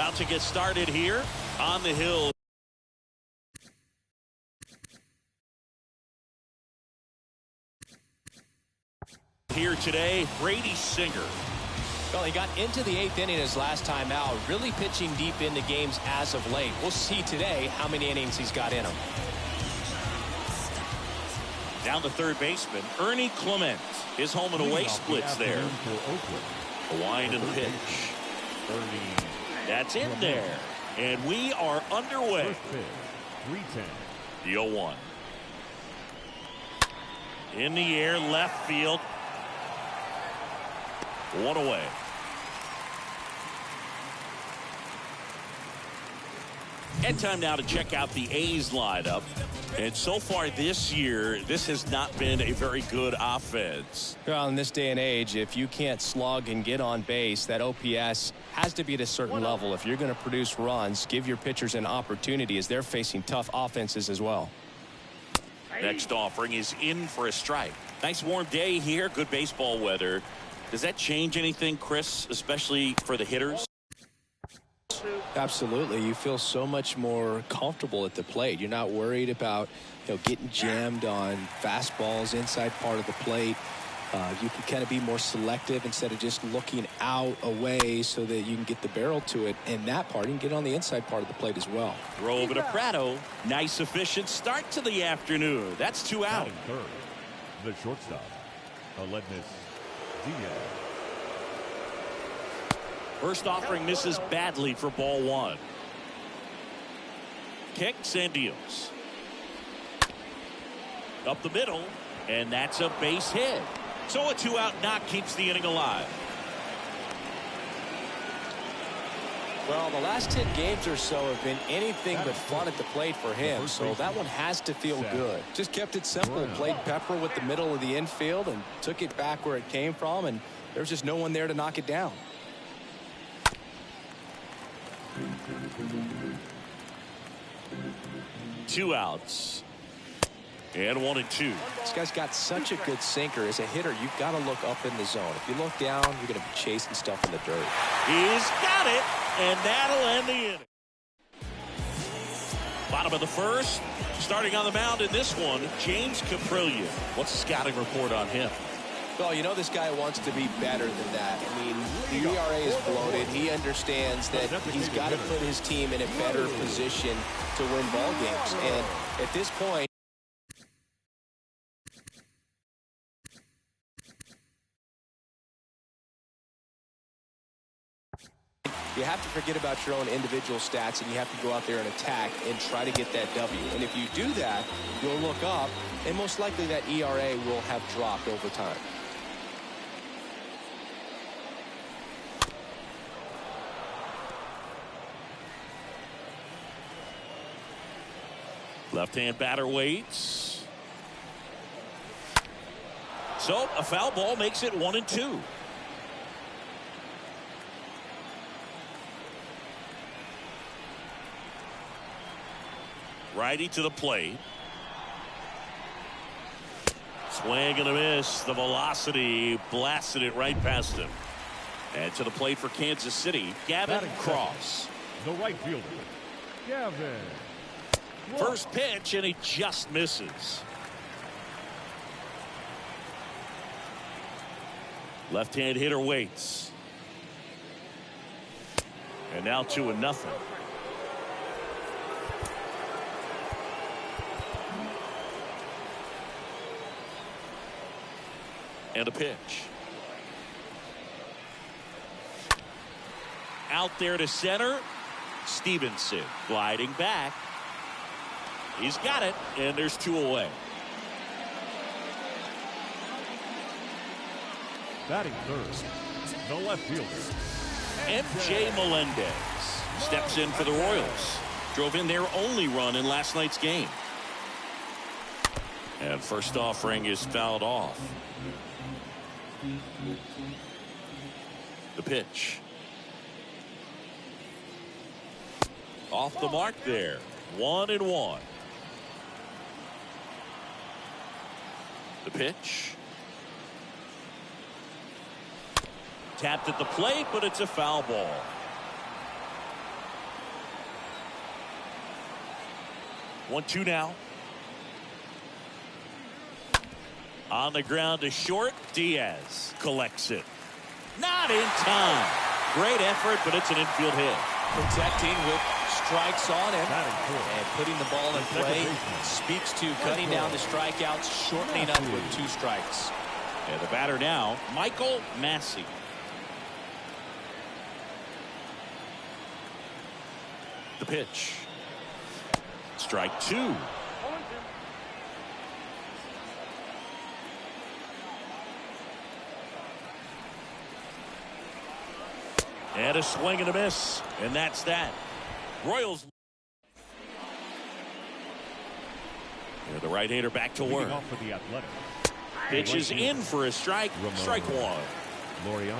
About to get started here on the hill. Here today, Brady Singer. Well, he got into the 8th inning his last time out, really pitching deep into games as of late. We'll see today how many innings he's got in him. Down the third baseman, Ernie Clement. His home and away splits there. A wind and pitch. That's in there. And we are underway. 310. The 0-1. In the air, left field. One away. And time now to check out the A's lineup. And so far this year, this has not been a very good offense. Well, in this day and age, if you can't slug and get on base, that OPS has to be at a certain level. If you're going to produce runs, give your pitchers an opportunity as they're facing tough offenses as well. Next offering is in for a strike. Nice warm day here. Good baseball weather. Does that change anything, Chris, especially for the hitters? Absolutely. You feel so much more comfortable at the plate. You're not worried about, getting jammed on fastballs inside part of the plate. You can kind of be more selective instead of just looking out away so that you can get the barrel to it. And that part, you can get on the inside part of the plate as well. Throw over to Prado. Nice, efficient start to the afternoon. That's 2 out. Third, the shortstop, Aledmus Diaz. First offering misses badly for ball 1. Kicks and deals. Up the middle, and that's a base hit. So a 2-out knock keeps the inning alive. Well, the last 10 games or so have been anything but fun at the plate for him, so that one has to feel good. Just kept it simple, played pepper with the middle of the infield and took it back where it came from, and there's just no one there to knock it down. Two outs. And 1-2. This guy's got such a good sinker. As a hitter, you've got to look up in the zone. If you look down, you're going to be chasing stuff in the dirt. He's got it, and that'll end the inning. Bottom of the first. Starting on the mound in this one, James Caprillion. What's the scouting report on him? Well, this guy wants to be better than that. I mean, the ERA is bloated. He understands that he's got to put his team in a better position to win ball games. And at this point, you have to forget about your own individual stats, and you have to go out there and attack and try to get that W. And if you do that, you'll look up, and most likely that ERA will have dropped over time. Left-hand batter waits. So a foul ball makes it 1-2. Righty to the plate. Swing and a miss. The velocity blasted it right past him. And to the plate for Kansas City, Gavin Cross. The right fielder, Gavin. First pitch, and he just misses. Left-hand hitter waits. And now 2-0. And a pitch. Out there to center. Stevenson gliding back. He's got it, and there's 2 away. Batting third, the left fielder, MJ Melendez steps in for the Royals. Drove in their only run in last night's game. And first offering is fouled off. The pitch. Off the mark there. 1-1. The pitch. Tapped at the plate, but it's a foul ball. 1-2 now. On the ground to short. Diaz collects it. Not in time. Great effort, but it's an infield hit. Protecting with strikes on him and putting the ball in play speaks to cutting down the strikeouts, shortening up with 2 strikes. And the batter now, Michael Massey. The pitch. Strike 2. And a swing and a miss. And that's that. Royals. And the right-hander back to work. Off for the Athletic. Pitch is in for a strike. Strike 1. Laureano.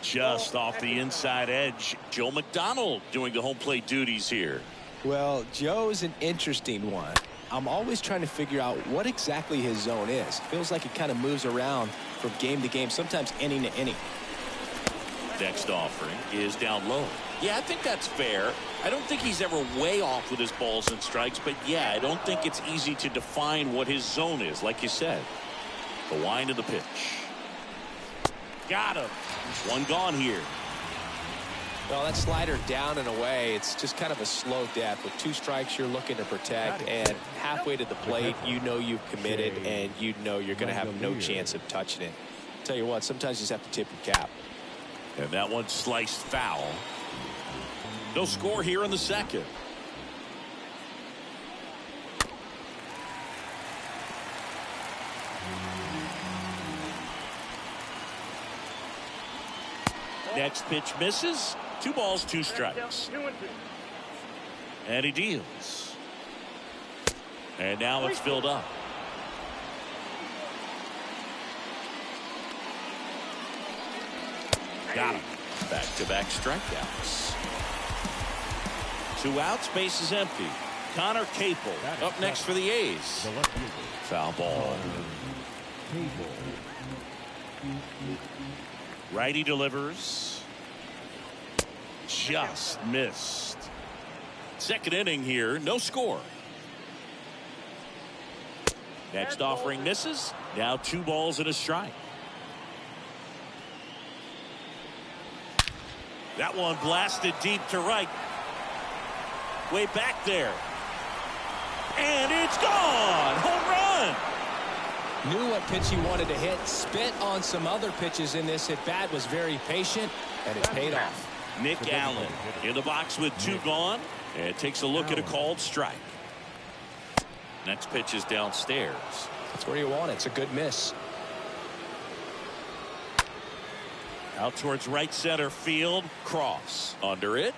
Just off the inside edge. Joe McDonald doing the home plate duties here. Well, Joe's an interesting one. I'm always trying to figure out what exactly his zone is. Feels like it kind of moves around from game to game, sometimes inning to inning. Next offering is down low. Yeah, I think that's fair. I don't think he's ever way off with his balls and strikes, but yeah, I don't think it's easy to define what his zone is, like you said. The wind of the pitch. Got him. One gone here. Well, that slider down and away, it's just kind of a slow death. With 2 strikes you're looking to protect, and halfway to the plate you know you've committed and you know you're going to have no chance of touching it. Tell you what, sometimes you just have to tip your cap. And that one sliced foul. No score here in the second. Next pitch misses. 2 balls, 2 strikes. And he deals. And now it's filled up. Got him. Back-to-back strikeouts. 2 outs, base is empty. Connor Capel up next for the A's. Foul ball. Righty delivers. Just missed. Second inning here, no score. Next offering misses. Now 2 balls and a strike. That one blasted deep to right. Way back there. And it's gone. Home run. Knew what pitch he wanted to hit. Spit on some other pitches in this at bat. Was very patient, and it paid off. Nick Allen in the box with 2 gone. And takes a look at a called strike. Next pitch is downstairs. That's where you want it. It's a good miss. Out towards right center field. Cross under it.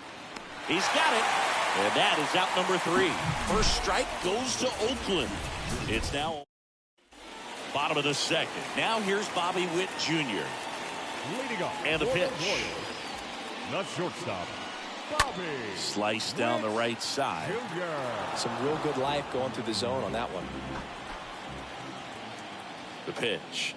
He's got it. And that is out number 3. First strike goes to Oakland. It's now bottom of the second. Now here's Bobby Witt Jr. Leading off. And the pitch. The shortstop, Bobby. Sliced down the right side. Jr. Some real good life going through the zone on that one. The pitch.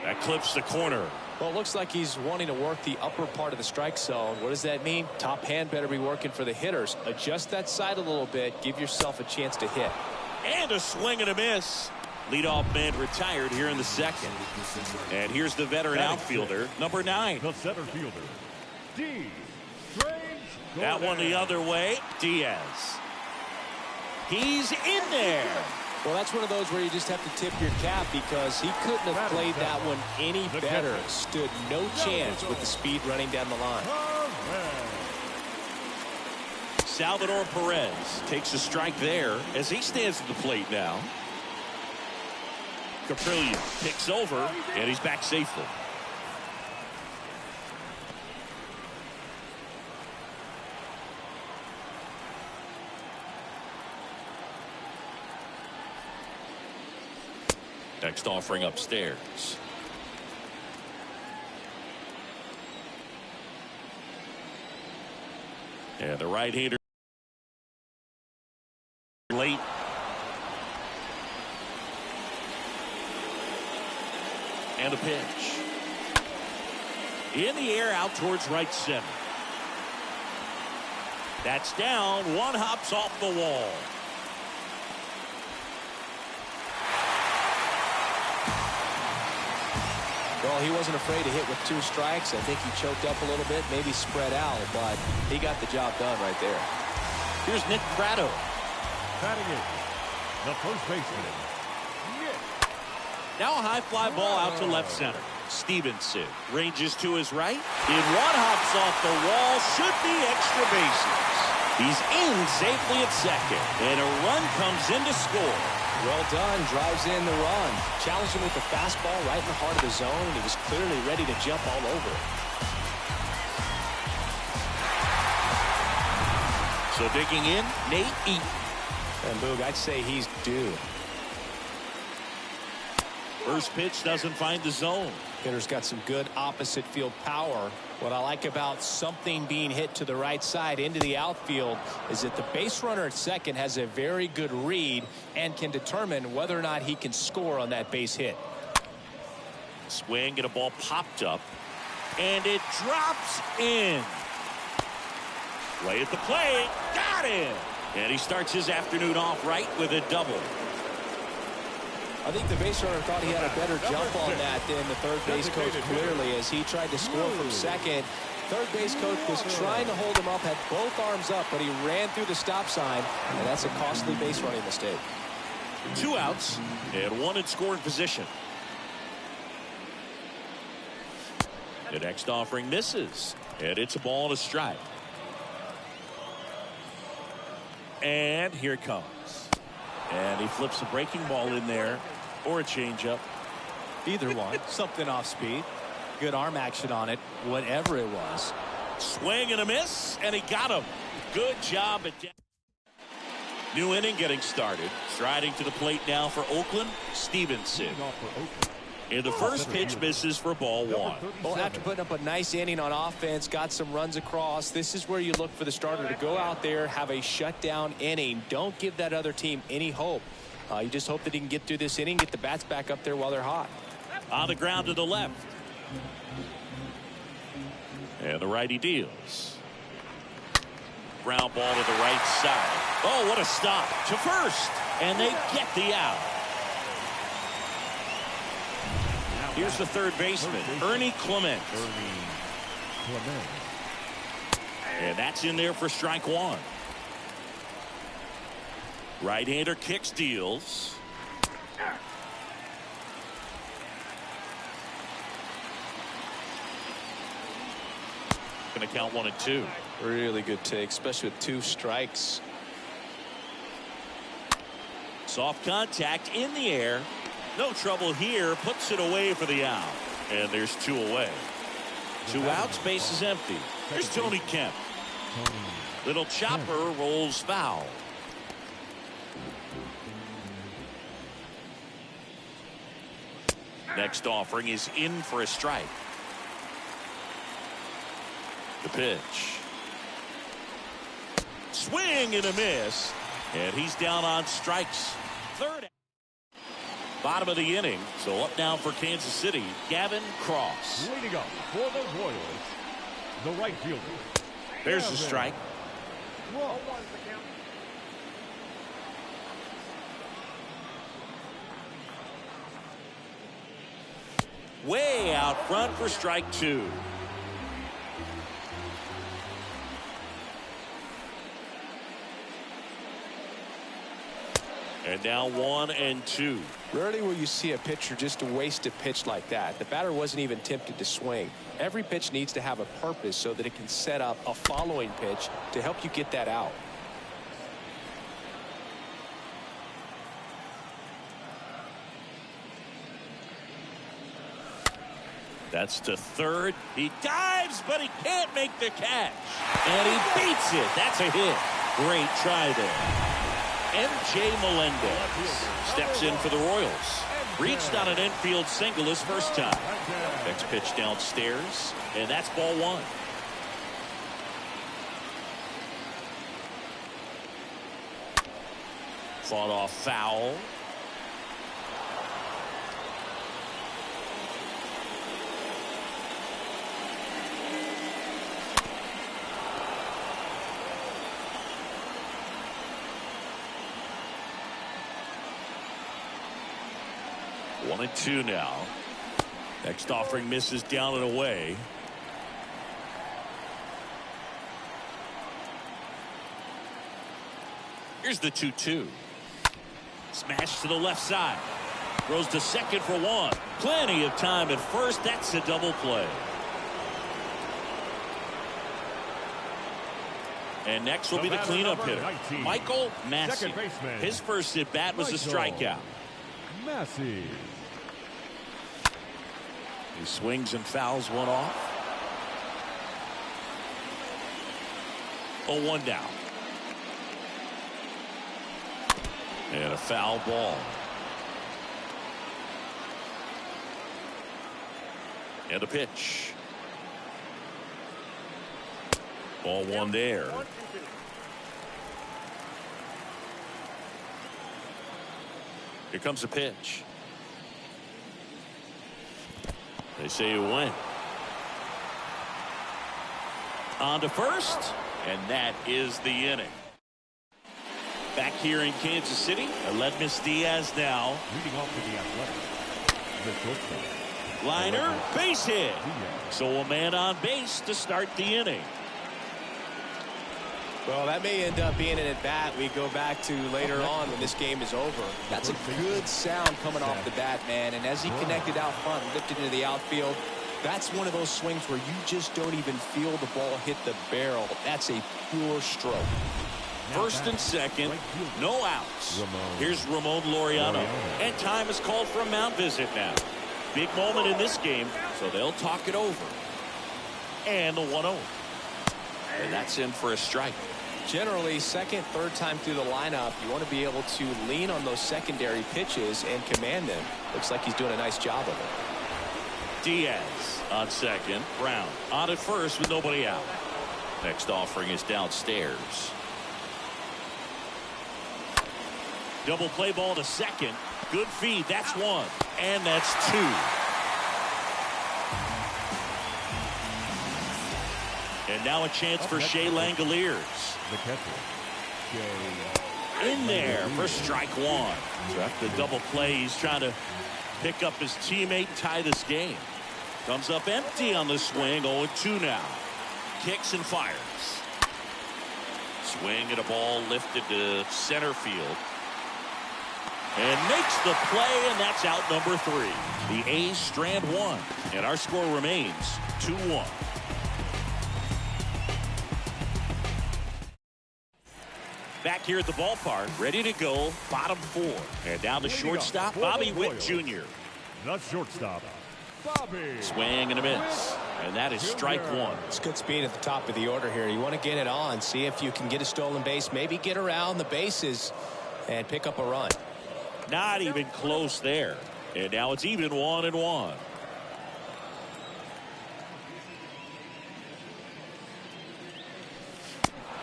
That clips the corner. Well, it looks like he's wanting to work the upper part of the strike zone. What does that mean? Top hand better be working for the hitters. Adjust that side a little bit. Give yourself a chance to hit. And a swing and a miss. Leadoff man retired here in the second. And here's the veteran outfielder, number 9. The center fielder, D. Strange. That one the other way. Diaz. He's in there. Well, that's one of those where you just have to tip your cap because he couldn't have played that one any better. Stood no chance with the speed running down the line. Salvador Perez takes a strike there as he stands at the plate now. Caprillion picks over, and he's back safely. Next offering upstairs. And the right-hander late. And a pitch. In the air out towards right center. That's down. One hops off the wall. Well, he wasn't afraid to hit with 2 strikes. I think he choked up a little bit, maybe spread out, but he got the job done right there. Here's Nick Pratto. Batting it, the first baseman, Nick. Now a high fly ball out to left center. Stevenson ranges to his right. In one hops off the wall. Should be extra bases. He's in safely at second. And a run comes in to score. Well done. Drives in the run. Challenged him with the fastball right in the heart of the zone, and he was clearly ready to jump all over it. So digging in, Nate Eaton. And Boog, I'd say he's due. First pitch doesn't find the zone. Hitter's got some good opposite field power. What I like about something being hit to the right side into the outfield is that the base runner at second has a very good read and can determine whether or not he can score on that base hit. Swing and a ball popped up. And it drops in. Play at the plate. Got him. And he starts his afternoon off right with a double. I think the base runner thought he had a better jump on that than the third base coach clearly as he tried to score from second. Third base coach was trying to hold him up, had both arms up, but he ran through the stop sign, and that's a costly base running mistake. 2 outs and 1 in scoring position. The next offering misses, and it's a ball and a strike. And here it comes. And he flips a breaking ball in there, or a changeup. Either one. Something off speed. Good arm action on it, whatever it was. Swing and a miss, and he got him. Good job at new inning getting started. Striding to the plate now for Oakland, Stevenson. And the first pitch misses for ball 1. Well, after putting up a nice inning on offense, got some runs across, this is where you look for the starter to go out there, have a shutdown inning. Don't give that other team any hope. You just hope that he can get through this inning, get the bats back up there while they're hot. On the ground to the left. And the righty deals. Ground ball to the right side. Oh, what a stop to first. And they get the out. Here's the third baseman, Ernie Clement. And that's in there for strike 1. Right-hander kicks, deals. Going to count 1 and 2. Really good take, especially with 2 strikes. Soft contact in the air. No trouble here. Puts it away for the out. And there's 2 away. 2 outs. Base is empty. Here's Tony Kemp. Little chopper rolls foul. Next offering is in for a strike. The pitch. Swing and a miss. And he's down on strikes. Third. Bottom of the inning. So up now for Kansas City, Gavin Cross. Leading up for the Royals, the right fielder. There's the strike. Way out front for strike 2. And now 1 and 2. Rarely will you see a pitcher just waste a pitch like that. The batter wasn't even tempted to swing. Every pitch needs to have a purpose so that it can set up a following pitch to help you get that out. That's to third. He dives, but he can't make the catch. And he beats it. That's a hit. Great try there. M.J. Melendez steps in for the Royals. Reached on an infield single his first time. Next pitch downstairs, and that's ball 1. Fought off foul. 1-2 now. Next offering misses down and away. Here's the 2-2. Smash to the left side. Throws to second for one. Plenty of time at first. That's a double play. And next will be the cleanup hitter, 19, Michael Massey. His first at bat was a strikeout. Massey. He swings and fouls one off. 0-1 down. And a foul ball. And a pitch. Ball one there. Here comes a pitch. They say it went. On to first, and that is the inning. Back here in Kansas City, Aledmus Diaz now. Leading off to the Athletics, the shortstop. Liner, base hit. So a man on base to start the inning. Well, that may end up being an at-bat we go back to later on when this game is over. That's a good sound coming off the bat, man. And as he connected out front and lifted into the outfield, that's one of those swings where you just don't even feel the ball hit the barrel. That's a pure stroke. First and second, no outs. Here's Ramon Laureano. And time is called for a mound visit now. Big moment in this game, so they'll talk it over. And the 1-0. And that's in for a strike. Generally, second, third time through the lineup, you want to be able to lean on those secondary pitches and command them. Looks like he's doing a nice job of it. Diaz on second. Brown on at first with nobody out. Next offering is downstairs. Double play ball to second. Good feed. That's one. And that's two. And now a chance for Shea Langoliers. The catcher, Shea. In there for strike one. So after the double play, he's trying to pick up his teammate, tie this game. Comes up empty on the swing. 0-2 now. Kicks and fires. Swing at a ball lifted to center field. And makes the play, and that's out number 3. The A's strand one. And our score remains 2-1. Back here at the ballpark, ready to go, bottom 4. And down the shortstop, Bobby Witt Jr. The shortstop, Bobby. Swing and a miss. And that is strike one. It's good speed at the top of the order here. You want to get it on, see if you can get a stolen base, maybe get around the bases and pick up a run. Not even close there. And now it's even 1-1.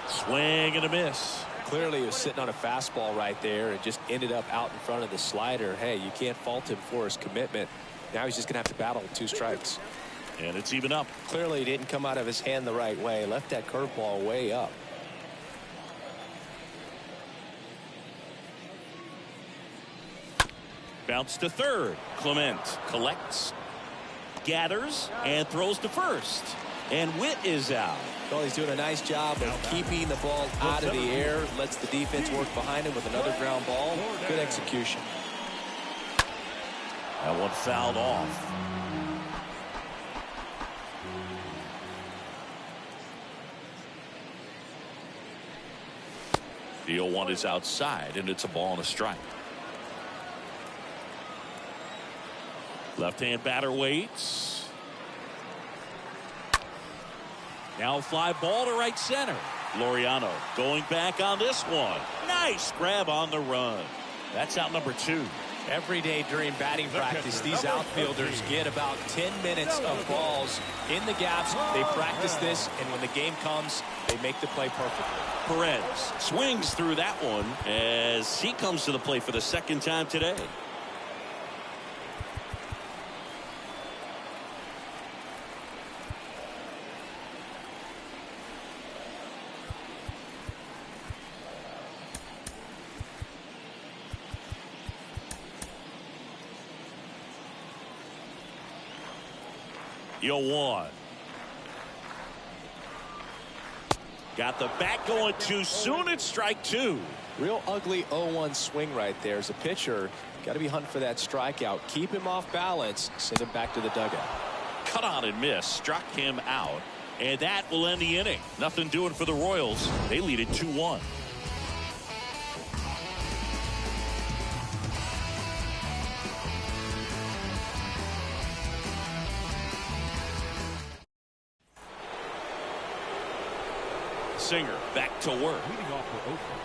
Swing and a miss. Clearly he was sitting on a fastball right there and just ended up out in front of the slider. Hey, you can't fault him for his commitment. Now he's just going to have to battle with 2 strikes. And it's even up. Clearly he didn't come out of his hand the right way. Left that curveball way up. Bounce to third. Clement collects, gathers, and throws to first. And Witt is out. Well, he's doing a nice job of keeping the ball out of the air. Lets the defense work behind him with another ground ball. Good execution. That one fouled off. The 0-1 is outside, and it's a ball and a strike. Left-hand batter waits. Now a fly ball to right center. Laureano going back on this one. Nice grab on the run. That's out number 2. Every day during batting practice, these outfielders get about 10 minutes of balls in the gaps. They practice this, and when the game comes, they make the play perfectly. Perez swings through that one as he comes to the plate for the second time today. 0-1. Got the bat going too soon. It's strike two. Real ugly 0-1 swing right there. As a pitcher, got to be hunting for that strikeout. Keep him off balance. Send him back to the dugout. Cut on and miss. Struck him out. And that will end the inning. Nothing doing for the Royals. They lead it 2-1. Singer back to work. Leading off for Oakland,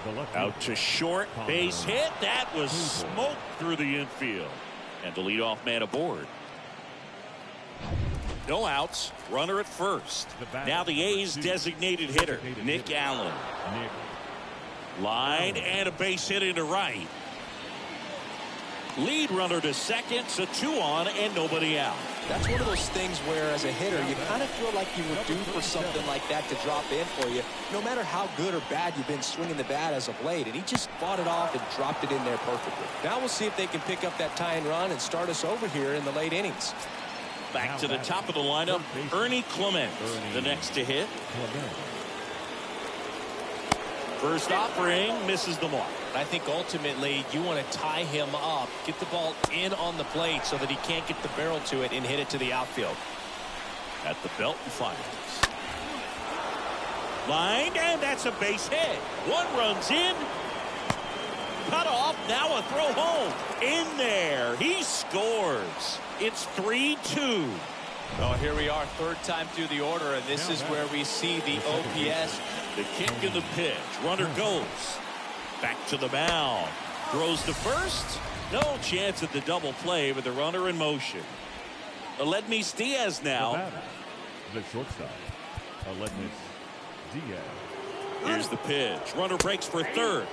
the left Out to short. Base hit. That was smoked through the infield. And the leadoff man aboard. No outs. Runner at first. Now the A's designated hitter, Nick Allen. Line and a base hit into right. Lead runner to second, so 2 on and nobody out. That's one of those things where, as a hitter, you kind of feel like you were due for something like that to drop in for you, no matter how good or bad you've been swinging the bat as of late. And he just fought it off and dropped it in there perfectly. Now we'll see if they can pick up that tying run and start us over here in the late innings. Back to the top of the lineup, Ernie Clement, the next to hit. First offering misses the mark. I think ultimately you want to tie him up, get the ball in on the plate so that he can't get the barrel to it and hit it to the outfield. At the belt and fires. Line, and that's a base hit. One runs in. Cut off, now a throw home. In there, he scores. It's 3-2. Oh, here we are, third time through the order, and this is where we see the OPS. The kick and the pitch. Runner goes. Back to the mound. Throws to first. No chance at the double play with the runner in motion. Aledmys Diaz now. The shortstop, Aledmys Diaz. Here's the pitch. Runner breaks for third.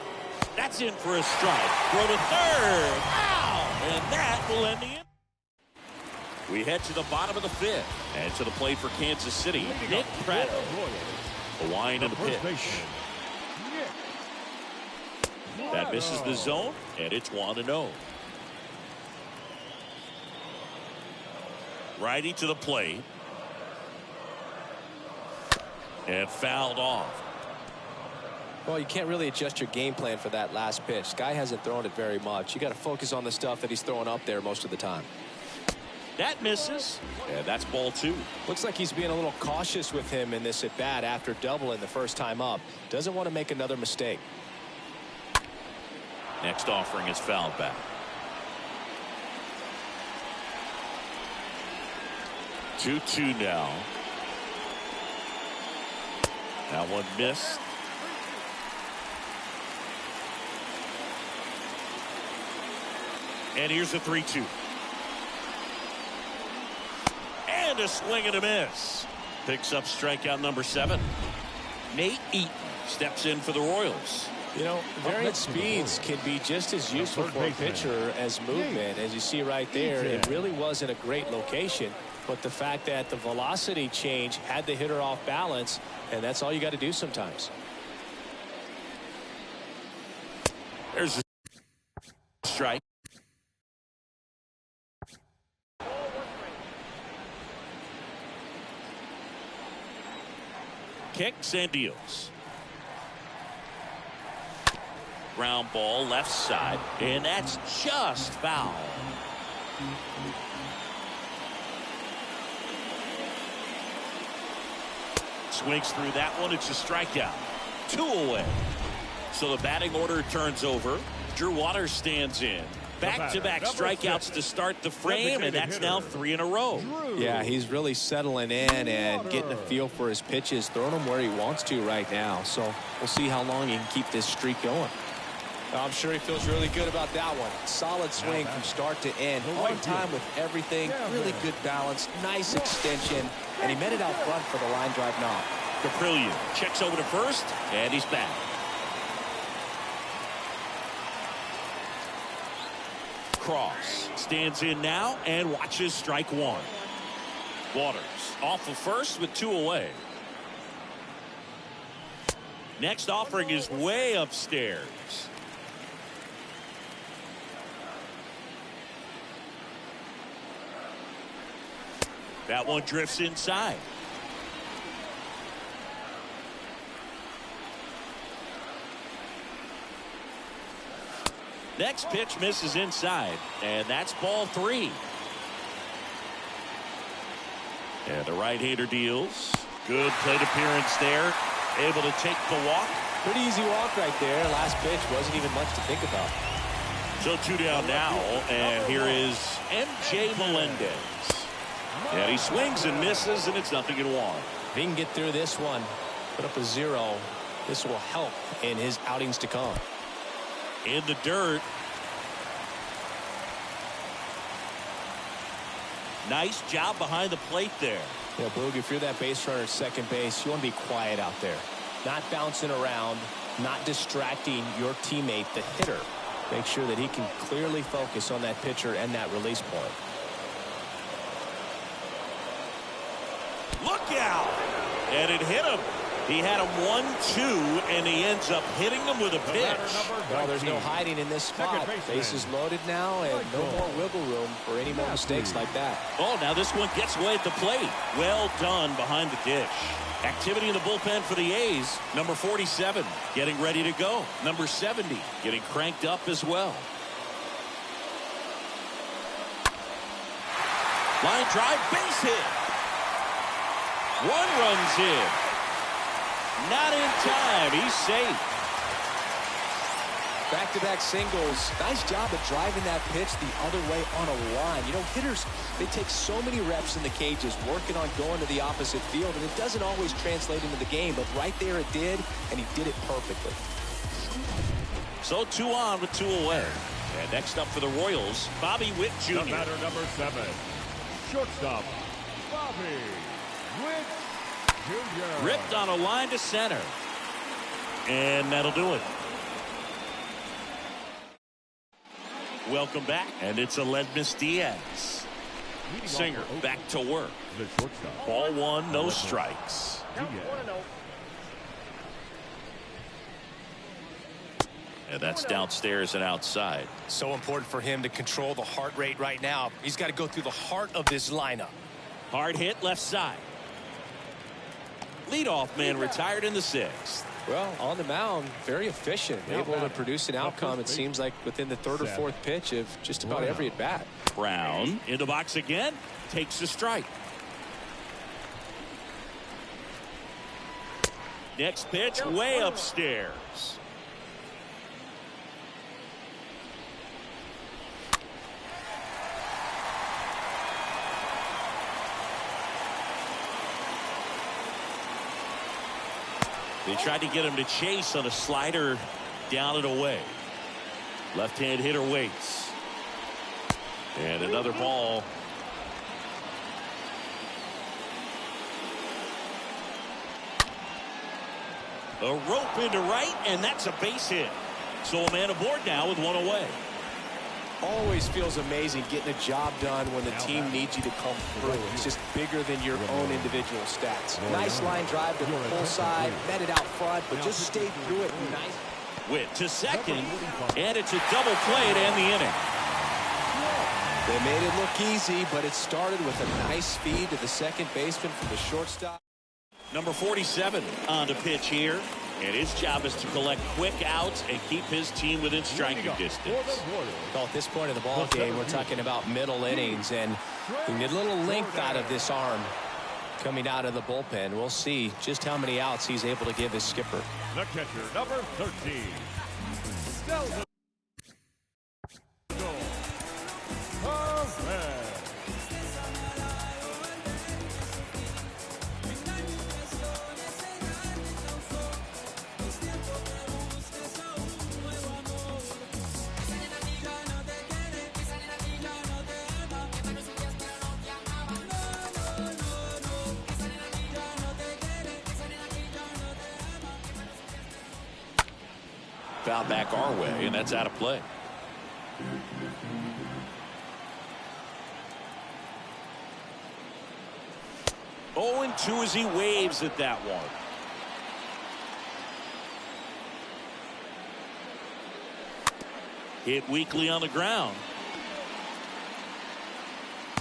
That's in for a strike. Throw to third. Wow! And that will end the inning. We head to the bottom of the fifth. And to the plate for Kansas City, Nick Pratto. A wind and a pitch. That misses the zone, and it's 1-0. Righty to the plate. And fouled off. Well, you can't really adjust your game plan for that last pitch. Guy hasn't thrown it very much. You got to focus on the stuff that he's throwing up there most of the time. That misses, and that's ball 2. Looks like he's being a little cautious with him in this at bat after doubling the first time up. Doesn't want to make another mistake. Next offering is fouled back. 2-2 now. That one missed. And here's a 3-2. And a swing and a miss. Picks up strikeout number 7. Nate Eaton steps in for the Royals. You know, variant speeds can be just as useful for a pitcher as movement. As you see right there, it really wasn't a great location, but the fact that the velocity change had the hitter off balance, and that's all you got to do sometimes. There's a strike. Kicks and deals. Ground ball left side, and that's just foul. Swings through that one. It's a strikeout. 2 away. So the batting order turns over. Drew Waters stands in. Back-to-back strikeouts to start the frame, and that's now 3 in a row. Yeah, he's really settling in and getting a feel for his pitches, throwing them where he wants to right now. So we'll see how long he can keep this streak going. I'm sure he feels really good about that one. Solid swing from start to end. On time with everything. Really good balance. Nice extension. And he met it out front for the line drive knock. Caprillion checks over to first, and he's back. Cross stands in now and watches strike 1. Waters off of first with 2 away. Next offering is way upstairs. That one drifts inside. Next pitch misses inside, and that's ball 3. And the right-hander deals. Good plate appearance there. Able to take the walk. Pretty easy walk right there. Last pitch wasn't even much to think about. So 2 down now, and here is MJ Melendez. And he swings and misses, and it's 0-1. If he can get through this one, put up a 0, this will help in his outings to come. In the dirt. Nice job behind the plate there. Yeah, Boog, if you're that base runner at second base, you want to be quiet out there. Not bouncing around, not distracting your teammate, the hitter. Make sure that he can clearly focus on that pitcher and that release point. Look out! And it hit him. He had him 1-2, and he ends up hitting him with a pitch. Well, there's no hiding in this spot. Bases loaded now, and no more wiggle room for any more mistakes like that. Oh, now this one gets away at the plate. Well done behind the dish. Activity in the bullpen for the A's. Number 47 getting ready to go. Number 70 getting cranked up as well. Line drive, base hit. 1 runs in. Not in time. He's safe. Back-to-back singles. Nice job of driving that pitch the other way on a line. You know, hitters, they take so many reps in the cages working on going to the opposite field, and it doesn't always translate into the game, but right there it did, and he did it perfectly. So 2 on with 2 away. And next up for the Royals, Bobby Witt Jr. The batter, number 7, shortstop, Bobby Witt Jr. Ripped on a line to center. And that'll do it. Welcome back, and it's Aledmys Diaz. Singer back to work. The shortstop. Ball 1, no strikes. And that's downstairs and outside. So important for him to control the heart rate right now. He's got to go through the heart of this lineup. Hard hit left side. Leadoff man retired in the 6th. Well, on the mound, very efficient, able to produce an outcome, it seems like, within the 3rd or 4th pitch of just about every at-bat. Brown in the box again, takes a strike. Next pitch, way upstairs. They tried to get him to chase on a slider down and away. Left-hand hitter waits. And another ball. A rope into right, and that's a base hit. So a man aboard now with 1 away. Always feels amazing getting a job done when the team needs you to come through. It's just bigger than your own individual stats. Nice line drive to the pull side, met it out front, but just stayed through it. Nice. Witt to second, and it's a double play to end the inning. They made it look easy, but it started with a nice feed to the second baseman from the shortstop. Number 47 on the pitch here. And his job is to collect quick outs and keep his team within striking distance. Well, at this point of the ball game, we're talking about middle innings, and we need a little length out of this arm coming out of the bullpen. We'll see just how many outs he's able to give his skipper. The catcher, number 13. Foul back our way, and that's out of play. Oh, and 2 as he waves at that one. Hit weakly on the ground.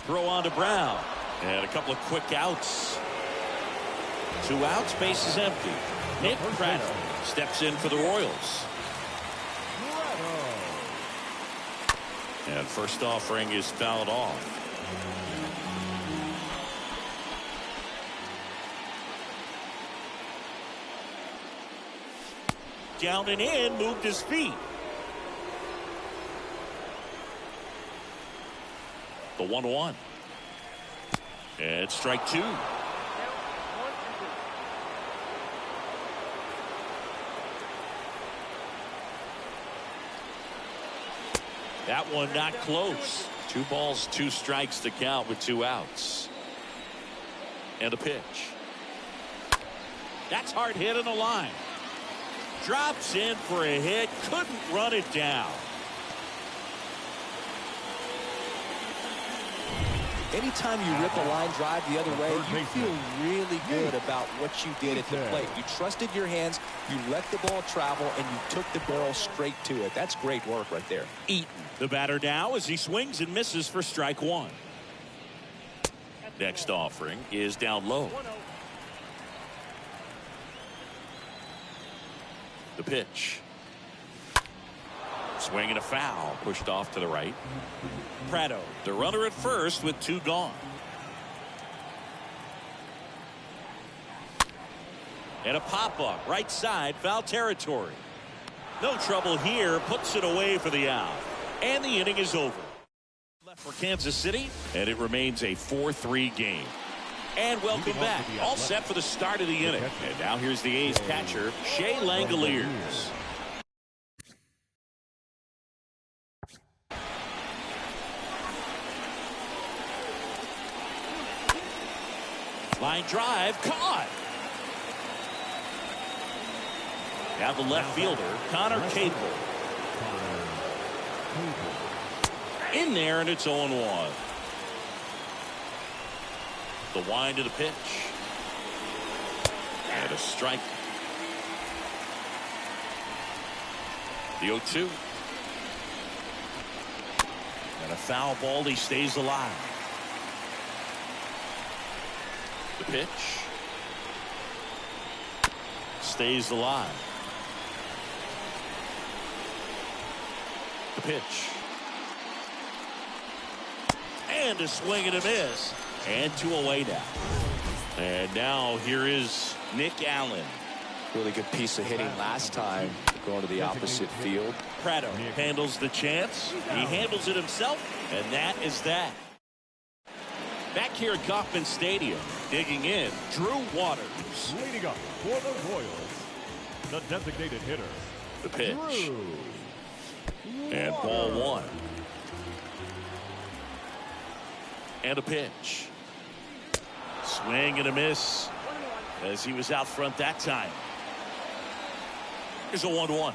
Throw on to Brown. And a couple of quick outs. 2 outs, base is empty. Nick Prado steps in for the Royals. And first offering is fouled off. Down and in, moved his feet. The 1-1. And strike 2. That one not close. 2 balls, 2 strikes to count with 2 outs. And a pitch. That's hard hit in the line. Drops in for a hit. Couldn't run it down. Anytime you rip a line drive the other way, you feel really good about what you did at the plate. You trusted your hands, you let the ball travel, and you took the barrel straight to it. That's great work right there. Eaton, the batter now, as he swings and misses for strike 1. Next offering is down low. The pitch. Swing and a foul, pushed off to the right. Prado, the runner at first with 2 gone. And a pop-up, right side, foul territory. No trouble here, puts it away for the out. And the inning is over. Left for Kansas City, and it remains a 4-3 game. And welcome back, all set for the start of the inning. And now here's the A's catcher, Shea Langoliers. Line drive, caught. Now the left fielder, Connor Cable. In there, and it's 0-1. The wind of the pitch. And a strike. The 0-2. And a foul ball, he stays alive. The pitch. Stays alive. The pitch. And a swing and a miss. And 2 away now. And now here is Nick Allen. Really good piece of hitting last time, going to the opposite field. Prado handles the chance. He handles it himself. And that is that. Back here at Kauffman Stadium, digging in, Drew Waters. Leading up for the Royals, the designated hitter. The pitch. Drew and ball 1. And a pitch. Swing and a miss as he was out front that time. Here's a 1-1.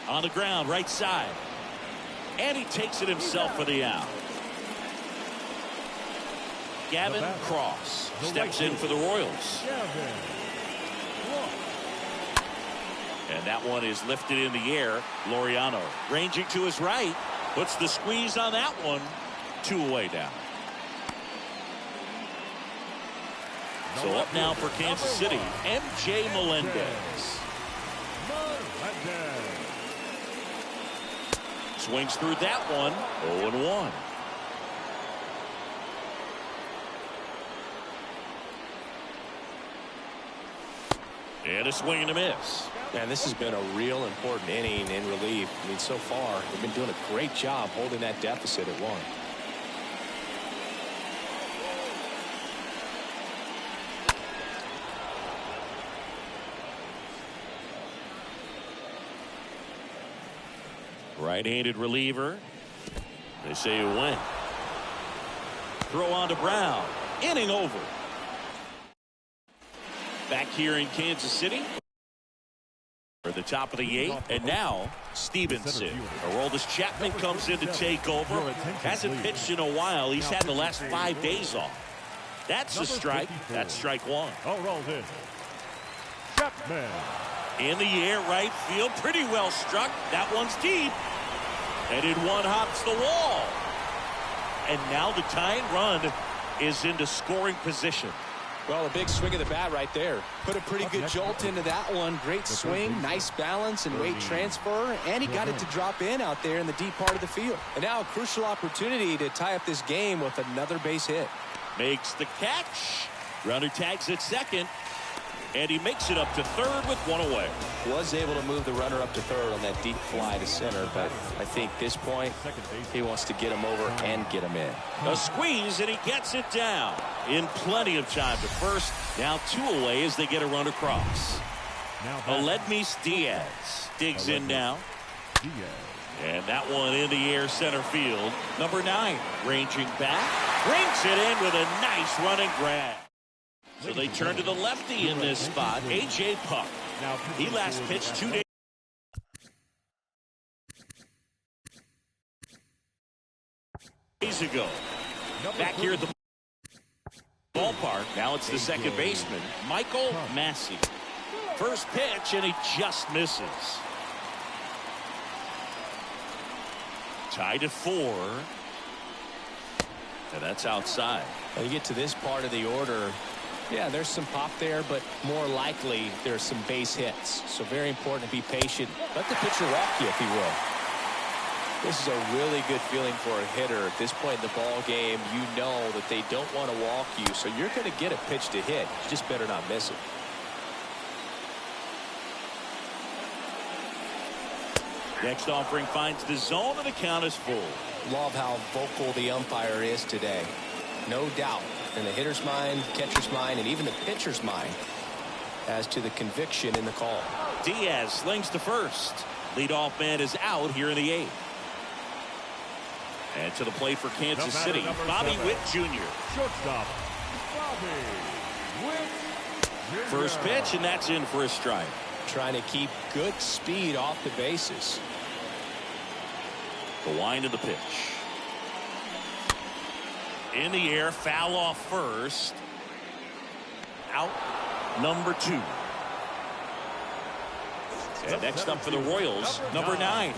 On the ground, right side. And he takes it himself for the out. Gavin Cross steps in for the Royals. And that one is lifted in the air. Laureano ranging to his right. Puts the squeeze on that one. 2 away now. So up now for Kansas City, M.J. Melendez. Swings through that one. 0-1. And a swing and a miss. Man, this has been a real important inning in relief. I mean, so far, they've been doing a great job holding that deficit at 1. Right-handed reliever. They say a win. Throw on to Brown. Inning over. Back here in Kansas City. For the top of the 8th. And now Stevenson. Aroldis Chapman comes in to take over. Hasn't pitched in a while. He's had the last 5 days off. That's a strike. That's strike 1. Aroldis Chapman. In the air, right field. Pretty well struck. That one's deep. And in one hops the wall. and now the tying run is into scoring position. Well, a big swing of the bat right there. Put a pretty good jolt into that one. Great swing, nice balance and weight transfer, and he got it to drop in out there in the deep part of the field. And now a crucial opportunity to tie up this game with another base hit. Makes the catch. Runner tags at second, and he makes it up to third with one away. Was able to move the runner up to third on that deep fly to center, but I think this point he wants to get him over and get him in. A squeeze, and he gets it down in plenty of time to first. Now 2 away as they get a run across. Aledmys Diaz digs in now. And that one in the air center field. Number 9 ranging back. Brings it in with a nice running grab. So they turn to the lefty in this spot, A.J. Puck. He last pitched 2 days ago. Back here at the ballpark. Now it's the second baseman, Michael Massey. First pitch, and he just misses. Tied at 4. And that's outside. When you get to this part of the order, yeah, there's some pop there, but more likely there's some base hits. So very important to be patient. Let the pitcher walk you, if he will. This is a really good feeling for a hitter. At this point in the ball game, you know that they don't want to walk you, so you're going to get a pitch to hit. You just better not miss it. Next offering finds the zone, and the count is full. Love how vocal the umpire is today. No doubt in the hitter's mind, catcher's mind, and even the pitcher's mind as to the conviction in the call. Diaz slings to first. Leadoff man is out here in the 8th. And to the plate for Kansas City, Bobby Witt Jr. Shortstop, Bobby Witt Jr. First pitch, and that's in for a strike. Trying to keep good speed off the bases. The wind of the pitch. In the air, foul off first. Out, number 2. And next up for the Royals, number 9.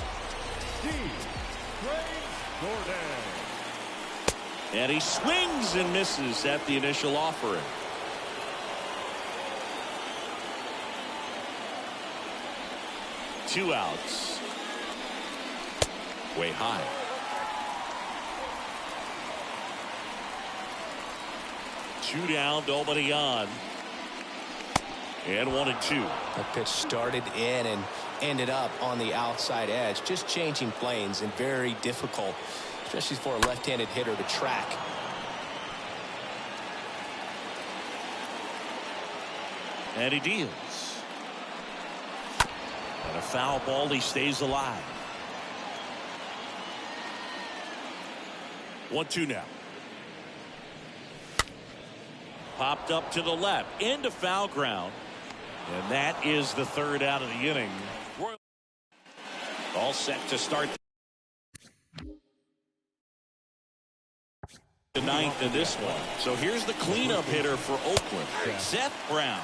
And he swings and misses at the initial offering. Two outs. Way high. Two down, nobody on. And 1-2. That pitch started in and ended up on the outside edge. Just changing planes and very difficult, especially for a left-handed hitter to track. And he deals. And a foul ball, he stays alive. 1-2 now. Popped up to the left, into foul ground. And that is the third out of the inning. All set to start the 9th in this one. So here's the cleanup hitter for Oakland, Seth Brown.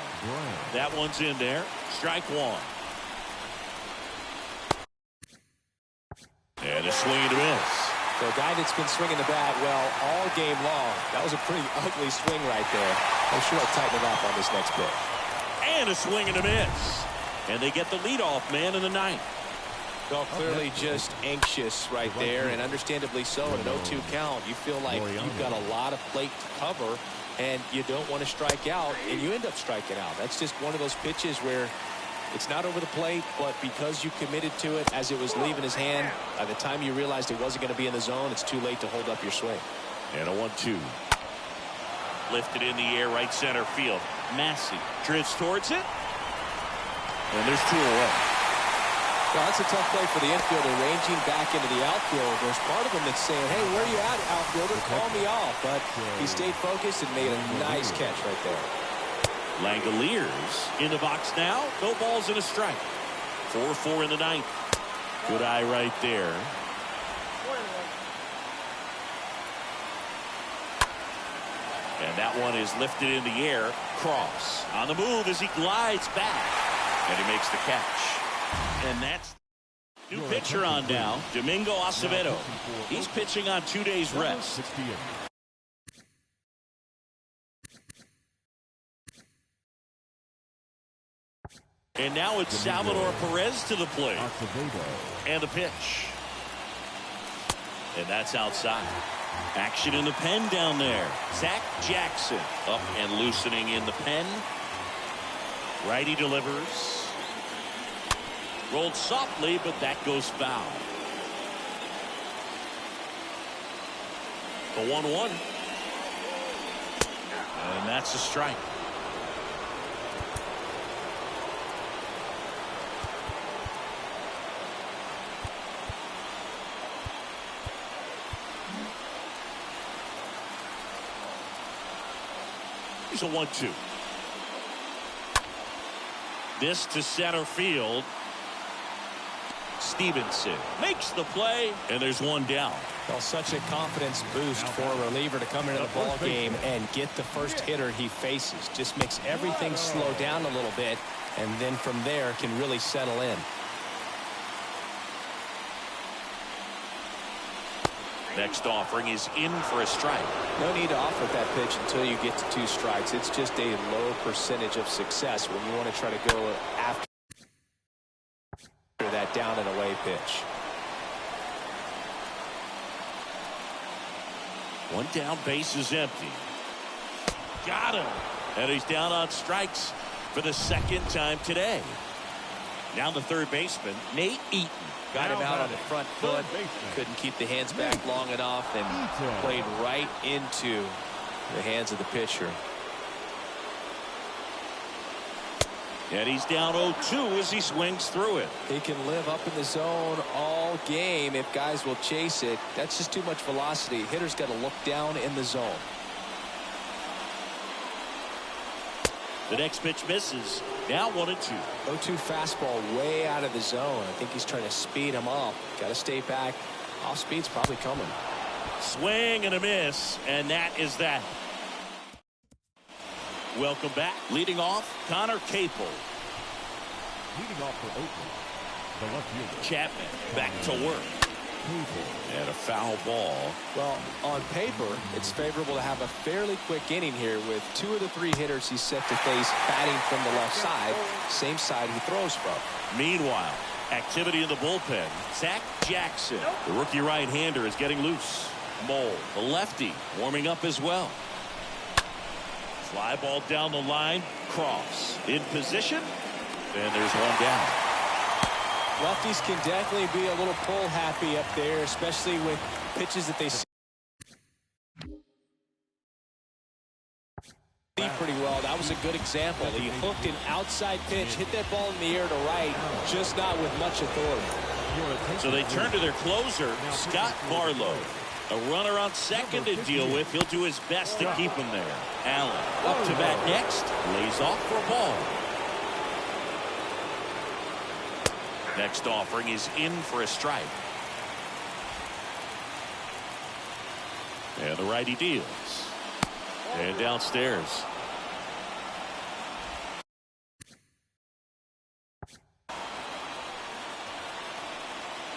That one's in there. Strike 1. And a swing and a miss. So a guy that's been swinging the bat well all game long. That was a pretty ugly swing right there. I'm sure he'll tighten it up on this next pitch. And a swing and a miss. And they get the leadoff man in the 9th. Well, clearly just anxious right there, and understandably so. At an 0-2 count, you feel like you've got a lot of plate to cover, and you don't want to strike out, and you end up striking out. That's just one of those pitches where it's not over the plate, but because you committed to it as it was leaving his hand, by the time you realized it wasn't going to be in the zone, it's too late to hold up your swing. And a 1-2. Lifted in the air, right center field. Massey drifts towards it. And there's 2 away. Well, that's a tough play for the infielder, ranging back into the outfield. There's part of him that's saying, hey, where are you at, outfielder? Call me off. But he stayed focused and made a nice catch right there. Langoliers in the box now. No balls and a strike. 4-4 in the 9th. Good eye right there. And that one is lifted in the air. Cross on the move as he glides back. And he makes the catch. And that's New pitcher on now, Domingo Acevedo. He's pitching on 2 days rest. 68. And now it's Salvador Perez to the plate. Acevedo. And the pitch. And that's outside. Action in the pen down there. Zach Jackson up and loosening in the pen. Righty delivers. Rolled softly, but that goes foul. The 1-1. And that's a strike. Here's a 1-2. This to center field. Stevenson makes the play, and there's one down. Well, such a confidence boost for a reliever to come into the ball game and get the first hitter he faces. Just makes everything slow down a little bit, and then from there can really settle in. Next offering is in for a strike. No need to offer that pitch until you get to 2 strikes. It's just a low percentage of success when you want to try to go after that down and away pitch. One down, base is empty. Got him. And he's down on strikes for the second time today. Now the third baseman, Nate Eaton. Got him out on the front foot. Couldn't keep the hands back long enough and played right into the hands of the pitcher. And he's down 0-2 as he swings through it. He can live up in the zone all game if guys will chase it. That's just too much velocity. Hitter's got to look down in the zone. The next pitch misses. Now 1-2. 0-2 fastball way out of the zone. I think he's trying to speed him up. Got to stay back. Off speed's probably coming. Swing and a miss, and that is that. Welcome back. Leading off, Connor Capel. Leading off for Oakland, the left fielder. Chapman back to work. And a foul ball. Well, on paper, it's favorable to have a fairly quick inning here with 2 of the 3 hitters he's set to face batting from the left side, same side he throws from. Meanwhile, activity in the bullpen. Zach Jackson, the rookie right-hander, is getting loose. Mole, the lefty, warming up as well. Fly ball down the line. Cross in position, and there's one down. Lefties can definitely be a little pull happy up there, especially with pitches that they see pretty well. That was a good example. He hooked an outside pitch, hit that ball in the air to right, just not with much authority. So they turn to their closer, Scott Barlow. A runner on second to deal with. He'll do his best to keep him there. Allen up to bat next, lays off for a ball. Next offering is in for a strike. And the righty deals. And downstairs.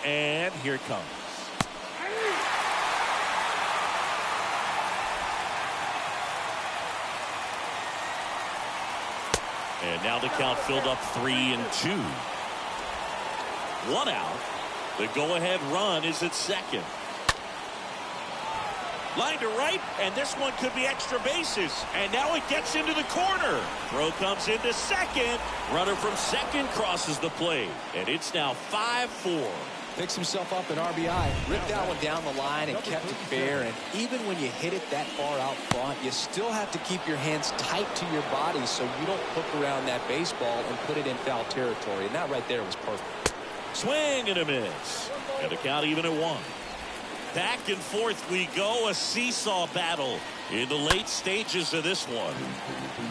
And here it comes. And now the count filled up 3-2. 1 out. The go-ahead run is at second. Line to right, and this one could be extra bases. And now it gets into the corner. Throw comes into second. Runner from second crosses the plate. And it's now 5-4. Picks himself up an RBI. Ripped that one down the line and kept it fair. And even when you hit it that far out front, you still have to keep your hands tight to your body so you don't hook around that baseball and put it in foul territory. And that right there was perfect. Swing and a miss. And the count even at 1. Back and forth we go. A seesaw battle in the late stages of this one.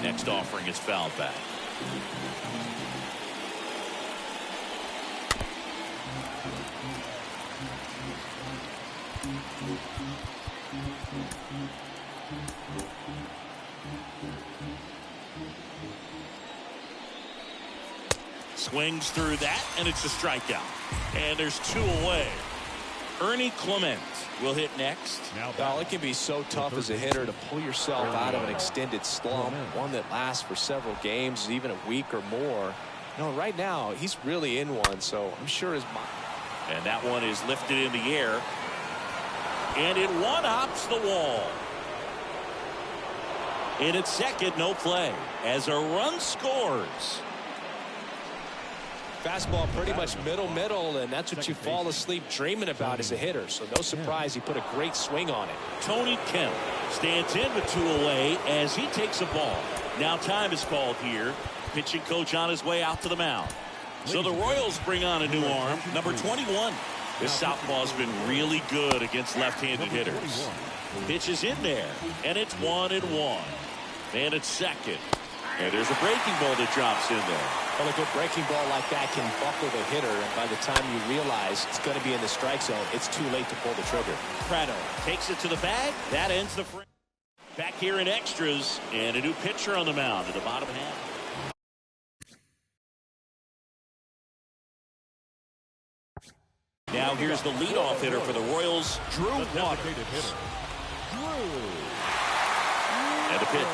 Next offering is fouled back. Swings through that, and it's a strikeout. And there's 2 away. Ernie Clement will hit next. Well, it can be so tough as a hitter to pull yourself out of an extended slump, one that lasts for several games, even a week or more. No, right now, he's really in one, so I'm sure his mind. And that one is lifted in the air. And it one-hops the wall. In its second, no play, as a run scores. Fastball pretty much middle, and that's what you fall asleep dreaming about as a hitter. So no surprise he put a great swing on it. Tony Kemp stands in with 2 away as he takes a ball. Now time is called here. Pitching coach on his way out to the mound. So the Royals bring on a new arm, number 21. This southpaw's been really good against left-handed hitters. Pitch is in there, and it's 1-1. And it's second. And there's a breaking ball that drops in there. Well, a good breaking ball like that can buckle the hitter, and by the time you realize it's going to be in the strike zone, it's too late to pull the trigger. Prado takes it to the bag. That ends the frame. Back here in extras, and a new pitcher on the mound in the bottom half. Now here's the leadoff hitter for the Royals, Drew Waters. And a pitch.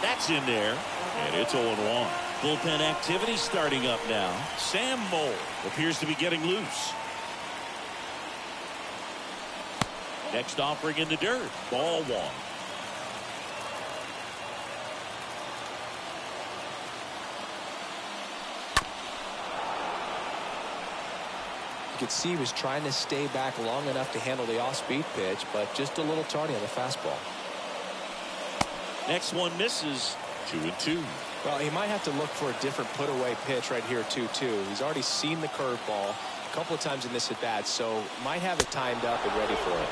That's in there, and it's 0-1. Bullpen activity starting up now. Sam Moll appears to be getting loose. Next offering in the dirt. Ball 1. You could see he was trying to stay back long enough to handle the off-speed pitch, but just a little tardy on the fastball. Next one misses. 2-2. Well, he might have to look for a different put-away pitch right here, 2-2. He's already seen the curveball a couple of times in this at-bat, so might have it timed up and ready for it.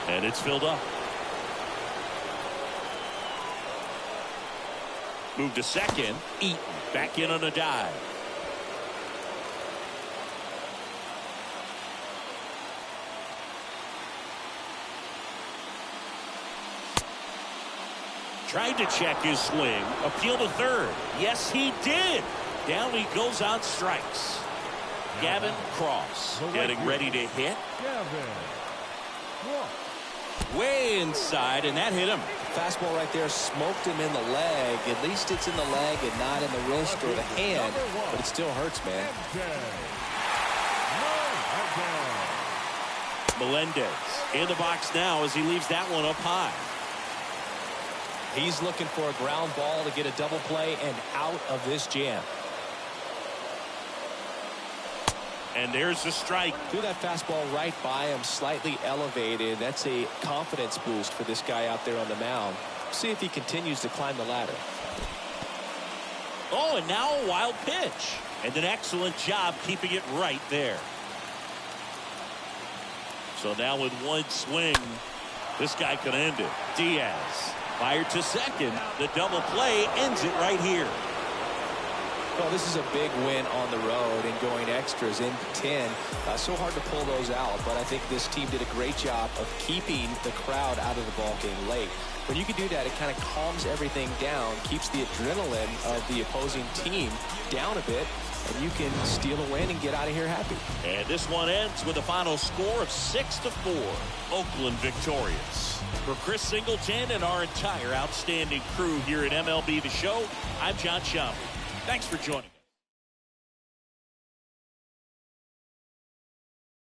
And it's filled up. Move to second. Eaton back in on a dive. Tried to check his swing. Appeal to third. Yes, he did. Down he goes on strikes. Gavin Cross getting ready to hit. Way inside, and that hit him. Fastball right there smoked him in the leg. At least it's in the leg and not in the wrist or the hand, but it still hurts, man. Melendez in the box now as he leaves that one up high. He's looking for a ground ball to get a double play and out of this jam. And there's the strike. Threw that fastball right by him, slightly elevated. That's a confidence boost for this guy out there on the mound. See if he continues to climb the ladder. Oh, and now a wild pitch. And an excellent job keeping it right there. So now with one swing, this guy could end it. Diaz fired to second. The double play ends it right here. Well, this is a big win on the road and going extras in 10. So hard to pull those out, but I think this team did a great job of keeping the crowd out of the ball game late. When you can do that, it kind of calms everything down, keeps the adrenaline of the opposing team down a bit, and you can steal a win and get out of here happy. And this one ends with a final score of 6-4. Oakland victorious. For Chris Singleton and our entire outstanding crew here at MLB The Show, I'm John Schaub. Thanks for joining.